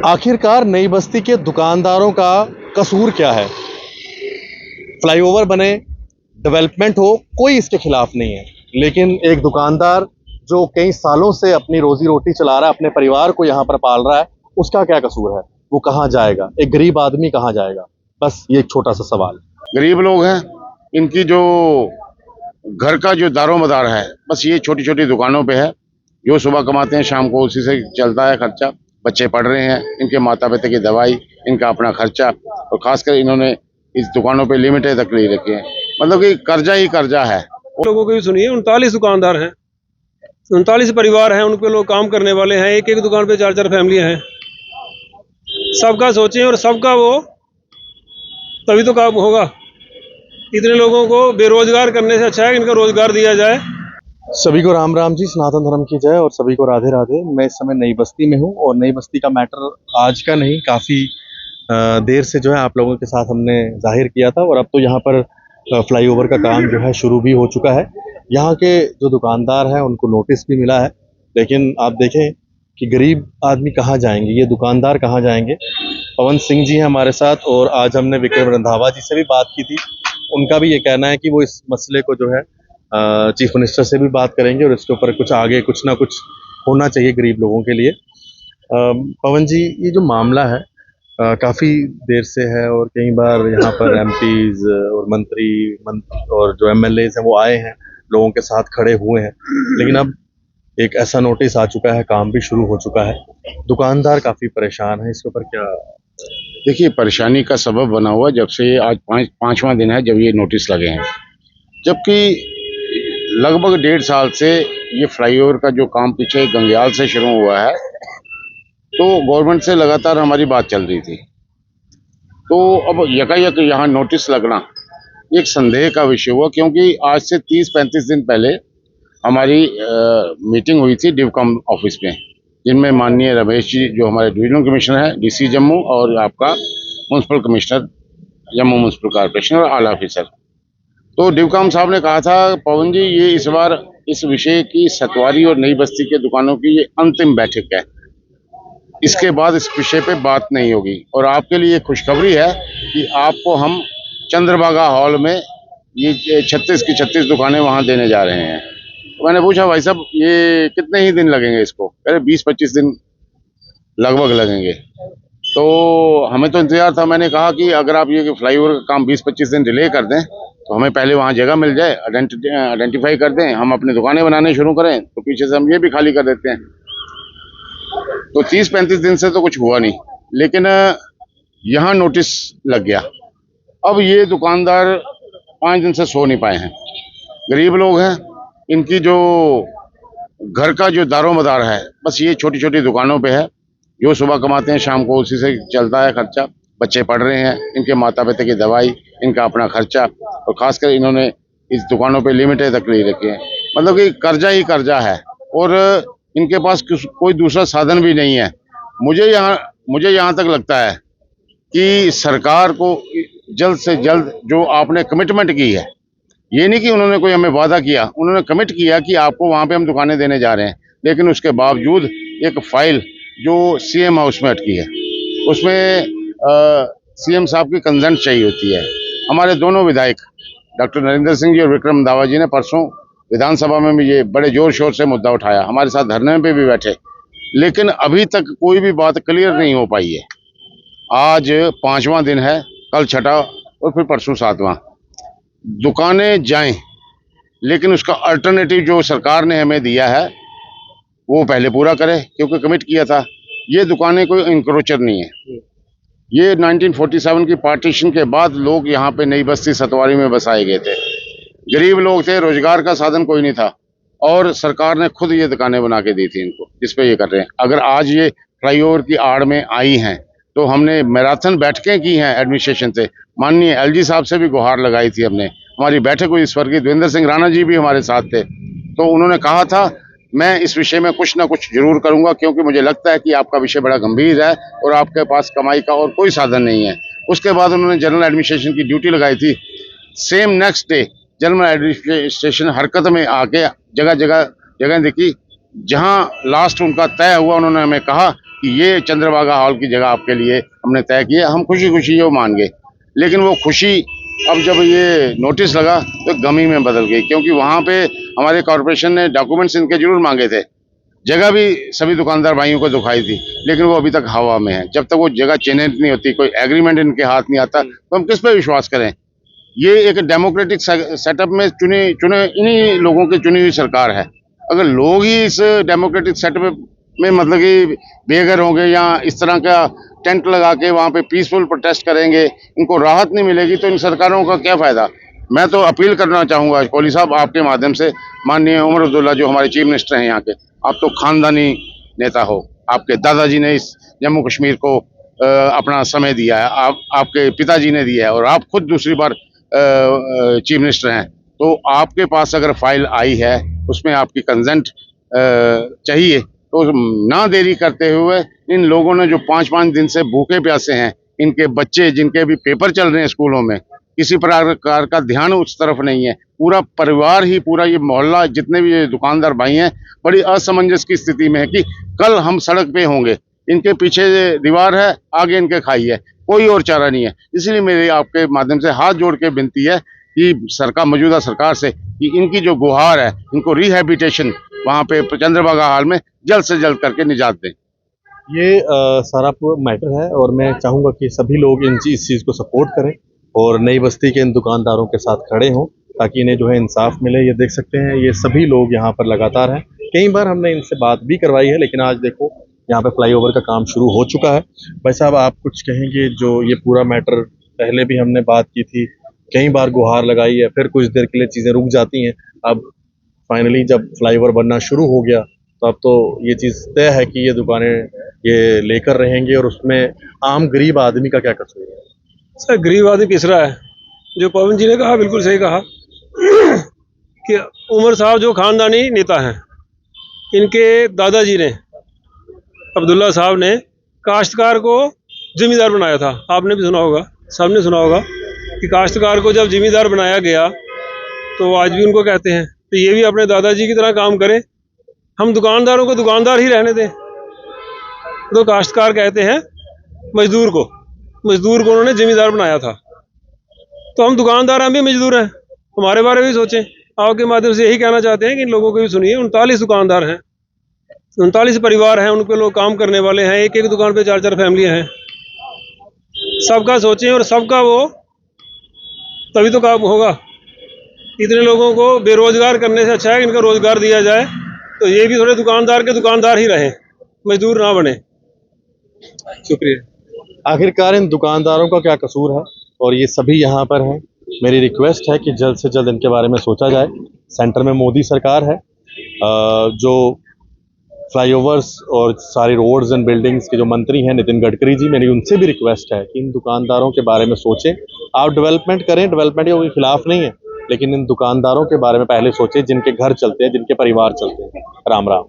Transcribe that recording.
आखिरकार नई बस्ती के दुकानदारों का कसूर क्या है? फ्लाईओवर बने, डेवलपमेंट हो, कोई इसके खिलाफ नहीं है, लेकिन एक दुकानदार जो कई सालों से अपनी रोजी रोटी चला रहा है, अपने परिवार को यहाँ पर पाल रहा है, उसका क्या कसूर है? वो कहाँ जाएगा? एक गरीब आदमी कहाँ जाएगा? बस ये एक छोटा सा सवाल। गरीब लोग हैं, इनकी जो घर का जो दारोमदार है बस ये छोटी छोटी दुकानों पे है। जो सुबह कमाते हैं शाम को उसी से चलता है खर्चा। बच्चे पढ़ रहे हैं, इनके माता पिता की दवाई, इनका अपना खर्चा, और खासकर इन्होंने इस दुकानों पे लिमिटेड तक ले रखे हैं। मतलब कि कर्जा ही कर्जा है। लोगों को भी सुनिए, 39 दुकानदार हैं, 39 परिवार हैं, उन पे लोग काम करने वाले हैं, एक एक दुकान पे 4-4 फैमिलियां हैं। सबका सोचें और सबका वो तभी तो काम होगा। इतने लोगों को बेरोजगार करने से अच्छा है कि इनका रोजगार दिया जाए। सभी को राम राम जी, सनातन धर्म की जय और सभी को राधे राधे। मैं इस समय नई बस्ती में हूँ और नई बस्ती का मैटर आज का नहीं, काफ़ी देर से जो है आप लोगों के साथ हमने जाहिर किया था, और अब तो यहाँ पर फ्लाईओवर का काम जो है शुरू भी हो चुका है। यहाँ के जो दुकानदार हैं उनको नोटिस भी मिला है, लेकिन आप देखें कि गरीब आदमी कहाँ जाएंगे, ये दुकानदार कहाँ जाएंगे। पवन सिंह जी हैं हमारे साथ, और आज हमने विक्रम रंधावा जी से भी बात की थी। उनका भी ये कहना है कि वो इस मसले को जो है चीफ मिनिस्टर से भी बात करेंगे और इसके ऊपर कुछ आगे कुछ ना कुछ होना चाहिए गरीब लोगों के लिए। पवन जी, ये जो मामला है काफ़ी देर से है, और कई बार यहाँ पर एमपीज और मंत्री और जो एमएलएज हैं वो आए हैं, लोगों के साथ खड़े हुए हैं, लेकिन अब एक ऐसा नोटिस आ चुका है, काम भी शुरू हो चुका है, दुकानदार काफ़ी परेशान है। इसके ऊपर क्या? देखिए, परेशानी का सबब बना हुआ जब से आज पांचवा दिन है जब ये नोटिस लगे हैं, जबकि लगभग 1.5 साल से ये फ्लाईओवर का जो काम पीछे गंगयाल से शुरू हुआ है, तो गवर्नमेंट से लगातार हमारी बात चल रही थी। तो अब यकायक यहाँ नोटिस लगना एक संदेह का विषय हुआ, क्योंकि आज से 30-35 दिन पहले हमारी मीटिंग हुई थी डिवकम ऑफिस में, जिनमें माननीय रमेश जी जो हमारे डिविजनल कमिश्नर हैं डीसी जम्मू, और आपका municipal commissioner Jammu municipal corporation और आला ऑफिसर। तो डिवकम साहब ने कहा था, पवन जी ये इस बार इस विषय की सतवारी और नई बस्ती के दुकानों की ये अंतिम बैठक है, इसके बाद इस विषय पे बात नहीं होगी। और आपके लिए खुशखबरी है कि आपको हम चंद्रभागा हॉल में ये 36 की 36 दुकानें वहां देने जा रहे हैं। तो मैंने पूछा, भाई साहब ये कितने ही दिन लगेंगे इसको? कह रहे 20-25 दिन लगभग लगेंगे। तो हमें तो इंतजार था। मैंने कहा कि अगर आप ये फ्लाईओवर का काम 20-25 दिन डिले कर दें तो हमें पहले वहाँ जगह मिल जाए, आइडेंटिफाई कर दें, हम अपनी दुकानें बनाने शुरू करें, तो पीछे से हम ये भी खाली कर देते हैं। तो 30-35 दिन से तो कुछ हुआ नहीं, लेकिन यहाँ नोटिस लग गया। अब ये दुकानदार 5 दिन से सो नहीं पाए हैं। गरीब लोग हैं, इनकी जो घर का जो दारोमदार है बस ये छोटी छोटी दुकानों पे है। जो सुबह कमाते हैं शाम को उसी से चलता है खर्चा। बच्चे पढ़ रहे हैं, इनके माता पिता की दवाई, इनका अपना खर्चा, और खासकर इन्होंने इस दुकानों पे लिमिटेड तक ले रखे हैं। मतलब कि कर्जा ही कर्जा है, और इनके पास कोई दूसरा साधन भी नहीं है। मुझे यहाँ तक लगता है कि सरकार को जल्द से जल्द जो आपने कमिटमेंट की है, ये नहीं कि उन्होंने कोई हमें वादा किया, उन्होंने कमिट किया कि आपको वहाँ पे हम दुकानें देने जा रहे हैं, लेकिन उसके बावजूद एक फाइल जो सीएम हाउस में अटकी है, उसमें सीएम साहब की कंसेंट चाहिए होती है। हमारे दोनों विधायक डॉक्टर नरेंद्र सिंह जी और विक्रम रंधावा जी ने परसों विधानसभा में भी ये बड़े जोर शोर से मुद्दा उठाया, हमारे साथ धरने पे भी बैठे, लेकिन अभी तक कोई भी बात क्लियर नहीं हो पाई है। आज 5वां दिन है, कल 6वां और फिर परसों 7वां। दुकानें जाएं, लेकिन उसका अल्टरनेटिव जो सरकार ने हमें दिया है वो पहले पूरा करे, क्योंकि कमिट किया था। ये दुकानें कोई इंक्रोचर नहीं है। ये 1947 की पार्टीशन के बाद लोग यहाँ पे नई बस्ती सतवारी में बसाए गए थे। गरीब लोग थे, रोजगार का साधन कोई नहीं था, और सरकार ने खुद ये दुकानें बना के दी थी इनको, जिस पे ये कर रहे हैं। अगर आज ये फ्लाईओवर की आड़ में आई हैं, तो हमने मैराथन बैठकें की हैं एडमिनिस्ट्रेशन से। माननीय एलजी साहब से भी गुहार लगाई थी हमने। हमारी बैठक हुई, स्वर्गीय देवेंद्र सिंह राणा जी भी हमारे साथ थे। तो उन्होंने कहा था मैं इस विषय में कुछ ना कुछ जरूर करूंगा, क्योंकि मुझे लगता है कि आपका विषय बड़ा गंभीर है और आपके पास कमाई का और कोई साधन नहीं है। उसके बाद उन्होंने जनरल एडमिनिस्ट्रेशन की ड्यूटी लगाई थी। Same next day general administration हरकत में आके जगह जगह देखी। जहां लास्ट उनका तय हुआ, उन्होंने हमें कहा कि ये चंद्रभागा हॉल की जगह आपके लिए हमने तय की है, हम खुशी खुशी वो मान गए। लेकिन वो खुशी अब जब ये नोटिस लगा तो गमी में बदल गई, क्योंकि वहाँ पे हमारे कॉरपोरेशन ने डॉक्यूमेंट्स इनके जरूर मांगे थे, जगह भी सभी दुकानदार भाइयों को दिखाई थी, लेकिन वो अभी तक हवा में है। जब तक वो जगह चिन्हित नहीं होती, कोई एग्रीमेंट इनके हाथ नहीं आता, तो हम किस पे विश्वास करें। ये एक डेमोक्रेटिक सेटअप में चुने इन्हीं लोगों की चुनी हुई सरकार है। अगर लोग ही इस डेमोक्रेटिक सेटअप में मतलब कि बेघर होंगे या इस तरह का टेंट लगा के वहाँ पे पीसफुल प्रोटेस्ट करेंगे, इनको राहत नहीं मिलेगी, तो इन सरकारों का क्या फायदा। मैं तो अपील करना चाहूँगा कोहली साहब आपके माध्यम से, माननीय उमर अब्दुल्ला जो हमारे चीफ मिनिस्टर हैं यहाँ के, आप तो खानदानी नेता हो, आपके दादाजी ने इस जम्मू कश्मीर को अपना समय दिया है, आपके पिताजी ने दिया है, और आप खुद दूसरी बार चीफ मिनिस्टर हैं, तो आपके पास अगर फाइल आई है उसमें आपकी कंसेंट चाहिए, तो ना देरी करते हुए इन लोगों ने जो 5-5 दिन से भूखे प्यासे हैं, इनके बच्चे जिनके भी पेपर चल रहे हैं स्कूलों में, किसी प्रकार का ध्यान उस तरफ नहीं है। पूरा परिवार ही, पूरा ये मोहल्ला, जितने भी ये दुकानदार भाई हैं, बड़ी असमंजस की स्थिति में है कि कल हम सड़क पे होंगे, इनके पीछे दीवार है, आगे इनके खाई है, कोई और चारा नहीं है। इसलिए मेरे आपके माध्यम से हाथ जोड़ के विनती है कि मौजूदा सरकार से कि इनकी जो गुहार है, इनको रिहैबिलिटेशन वहाँ पे चंद्रभागा हॉल में जल्द से जल्द करके निजात दें। ये सारा मैटर है और मैं चाहूँगा कि सभी लोग इस चीज़ को सपोर्ट करें और नई बस्ती के इन दुकानदारों के साथ खड़े हों, ताकि इन्हें जो है इंसाफ मिले। ये देख सकते हैं, ये सभी लोग यहाँ पर लगातार हैं। कई बार हमने इनसे बात भी करवाई है, लेकिन आज देखो यहाँ पे फ्लाईओवर का काम शुरू हो चुका है। भाई साहब, आप कुछ कहेंगे? जो ये पूरा मैटर पहले भी हमने बात की थी, कई बार गुहार लगाई है, फिर कुछ देर के लिए चीज़ें रुक जाती हैं। अब फाइनली जब फ्लाईओवर बनना शुरू हो गया, तो अब तो ये चीज़ तय है कि ये दुकानें ये लेकर रहेंगे, और उसमें आम गरीब आदमी का क्या कसूर है? सर, गरीब आदमी पिस रहा है। जो पवन जी ने कहा बिल्कुल सही कहा कि उमर साहब जो खानदानी नेता हैं, इनके दादाजी ने, अब्दुल्ला साहब ने, काश्तकार को जिम्मेदार बनाया था। आपने भी सुना होगा, सबने सुना होगा कि काश्तकार को जब जिम्मेदार बनाया गया, तो आज भी उनको कहते हैं तो ये भी अपने दादाजी की तरह काम करें, हम दुकानदारों को दुकानदार ही रहने दें। तो काश्तकार कहते हैं मजदूर को उन्होंने जिम्मेदार बनाया था, तो हम दुकानदार, हम भी मजदूर हैं, हमारे बारे में भी सोचें। आपके माध्यम से यही कहना चाहते हैं कि इन लोगों को भी सुनिए। 39 दुकानदार हैं, 39 परिवार हैं, उन पे लोग काम करने वाले हैं, एक एक दुकान पे 4-4 फैमिलियां हैं। सबका सोचें और सबका वो, तभी तो काम होगा। इतने लोगों को बेरोजगार करने से अच्छा है कि इनका रोजगार दिया जाए, तो ये भी थोड़े दुकानदार के दुकानदार ही रहें, मजदूर ना बने। शुक्रिया। आखिरकार इन दुकानदारों का क्या कसूर है, और ये सभी यहाँ पर हैं। मेरी रिक्वेस्ट है कि जल्द से जल्द इनके बारे में सोचा जाए। सेंटर में मोदी सरकार है, जो फ्लाईओवर्स और सारी रोड्स एंड बिल्डिंग्स के जो मंत्री हैं नितिन गडकरी जी, मेरी उनसे भी रिक्वेस्ट है कि इन दुकानदारों के बारे में सोचें। आप डेवलपमेंट करें, डेवलपमेंट के कोई खिलाफ नहीं है, लेकिन इन दुकानदारों के बारे में पहले सोचें जिनके घर चलते हैं, जिनके परिवार चलते हैं। राम राम।